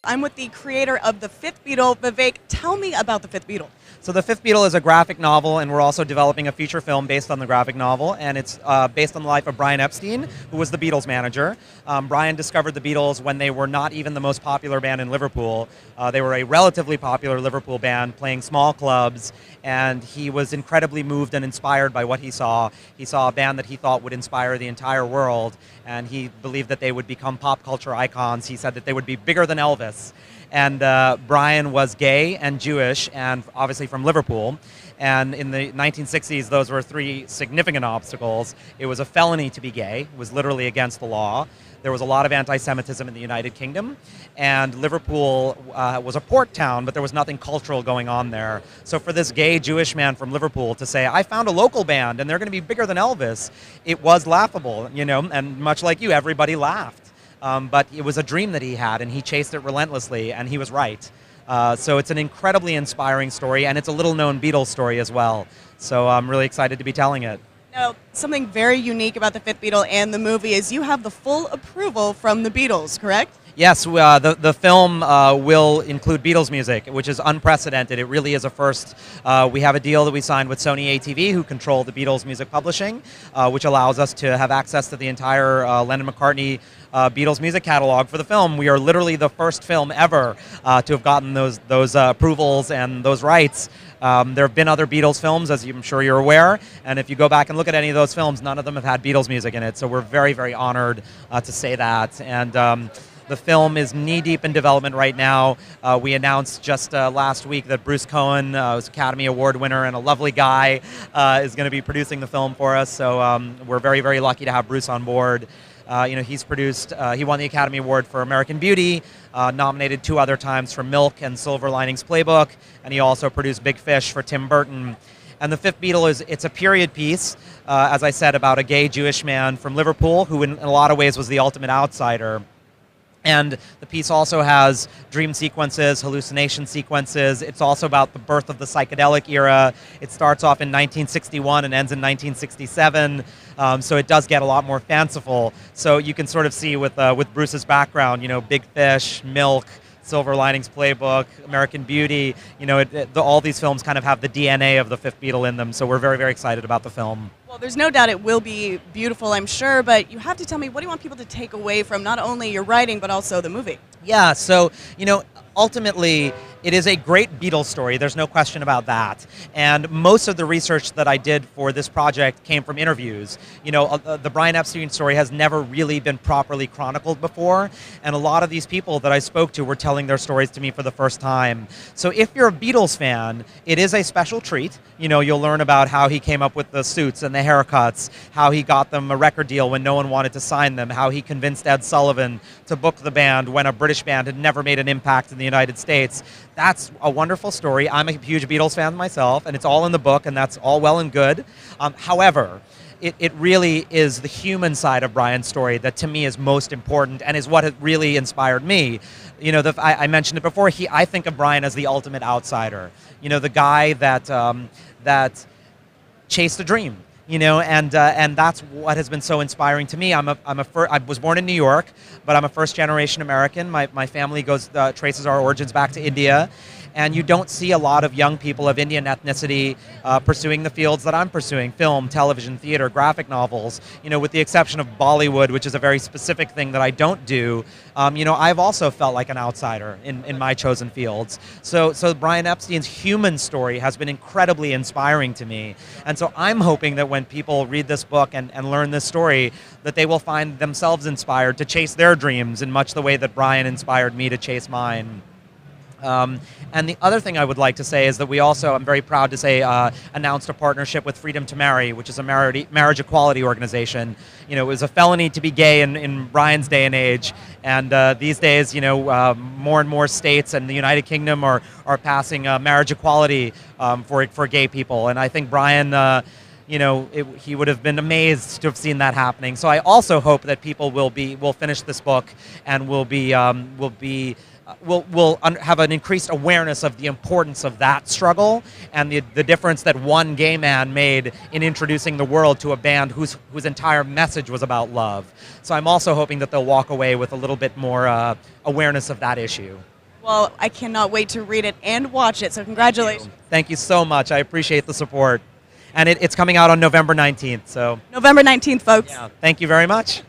I'm with the creator of The Fifth Beatle. Vivek, tell me about The Fifth Beatle. So The Fifth Beatle is a graphic novel, and we're also developing a feature film based on the graphic novel, and it's based on the life of Brian Epstein, who was the Beatles manager. Brian discovered the Beatles when they were not even the most popular band in Liverpool. They were a relatively popular Liverpool band playing small clubs, and he was incredibly moved and inspired by what he saw. He saw a band that he thought would inspire the entire world, and he believed that they would become pop culture icons. He said that they would be bigger than Elvis. And Brian was gay and Jewish and obviously from Liverpool. And in the 1960s, those were three significant obstacles. It was a felony to be gay. It was literally against the law. There was a lot of anti-Semitism in the United Kingdom. And Liverpool was a port town, but there was nothing cultural going on there. So for this gay Jewish man from Liverpool to say, I found a local band and they're going to be bigger than Elvis, it was laughable, you know, and much like you, everybody laughed. But it was a dream that he had, and he chased it relentlessly, and he was right. So it's an incredibly inspiring story, and it's a little-known Beatles story as well. So I'm really excited to be telling it. Now, something very unique about The Fifth Beatle and the movie is you have the full approval from the Beatles, correct? Yes, the film will include Beatles music, which is unprecedented. It really is a first. We have a deal that we signed with Sony ATV, who control the Beatles music publishing, which allows us to have access to the entire Lennon-McCartney Beatles music catalog for the film. We are literally the first film ever to have gotten those approvals and those rights. There have been other Beatles films, as I'm sure you're aware, and if you go back and look at any of those films, none of them have had Beatles music in it, so we're very, very honored to say that. And the film is knee-deep in development right now. We announced just last week that Bruce Cohen, who's Academy Award winner and a lovely guy, is going to be producing the film for us, so we're very, very lucky to have Bruce on board. You know, he's produced, he won the Academy Award for American Beauty, nominated 2 other times for Milk and Silver Linings Playbook, and he also produced Big Fish for Tim Burton. And The Fifth Beatle it's a period piece, as I said, about a gay Jewish man from Liverpool who in a lot of ways was the ultimate outsider. And the piece also has dream sequences, hallucination sequences. It's also about the birth of the psychedelic era. It starts off in 1961 and ends in 1967, so it does get a lot more fanciful. So you can sort of see with Bruce's background, you know, Big Fish, Milk, Silver Linings Playbook, American Beauty, you know, all these films kind of have the DNA of the Fifth Beatle in them, so we're very, very excited about the film. Well, there's no doubt it will be beautiful, I'm sure, but you have to tell me, what do you want people to take away from not only your writing, but also the movie? Yeah, so, you know, ultimately, it is a great Beatles story, there's no question about that. And most of the research that I did for this project came from interviews. You know, the Brian Epstein story has never really been properly chronicled before, and a lot of these people that I spoke to were telling their stories to me for the first time. So if you're a Beatles fan, it is a special treat. You know, you'll learn about how he came up with the suits and the haircuts, how he got them a record deal when no one wanted to sign them, how he convinced Ed Sullivan to book the band when a British band had never made an impact in the United States. That's a wonderful story. I'm a huge Beatles fan myself, and it's all in the book, and that's all well and good. However, it really is the human side of Brian's story that to me is most important and is what has really inspired me. You know, I mentioned it before, I think of Brian as the ultimate outsider. You know, the guy that chased a dream. You know, and that's what has been so inspiring to me. I was born in New York, but I'm a first-generation American. My family traces our origins back to India, and you don't see a lot of young people of Indian ethnicity pursuing the fields that I'm pursuing: film, television, theater, graphic novels. You know, with the exception of Bollywood, which is a very specific thing that I don't do. You know, I've also felt like an outsider in my chosen fields. So Brian Epstein's human story has been incredibly inspiring to me, and so I'm hoping that when people read this book and learn this story, that they will find themselves inspired to chase their dreams in much the way that Brian inspired me to chase mine. And the other thing I would like to say is that we also, I'm very proud to say, announced a partnership with Freedom to Marry, which is a marriage equality organization. You know, it was a felony to be gay in Brian's day and age, and these days, you know, more and more states and the United Kingdom are passing marriage equality for gay people, and I think Brian, you know, he would have been amazed to have seen that happening. So I also hope that people will finish this book and will have an increased awareness of the importance of that struggle and the difference that one gay man made in introducing the world to a band whose entire message was about love. So I'm also hoping that they'll walk away with a little bit more awareness of that issue. Well, I cannot wait to read it and watch it, so congratulations. Thank you so much. I appreciate the support. And it's coming out on November 19th. So November 19th, folks. yeah, thank you very much.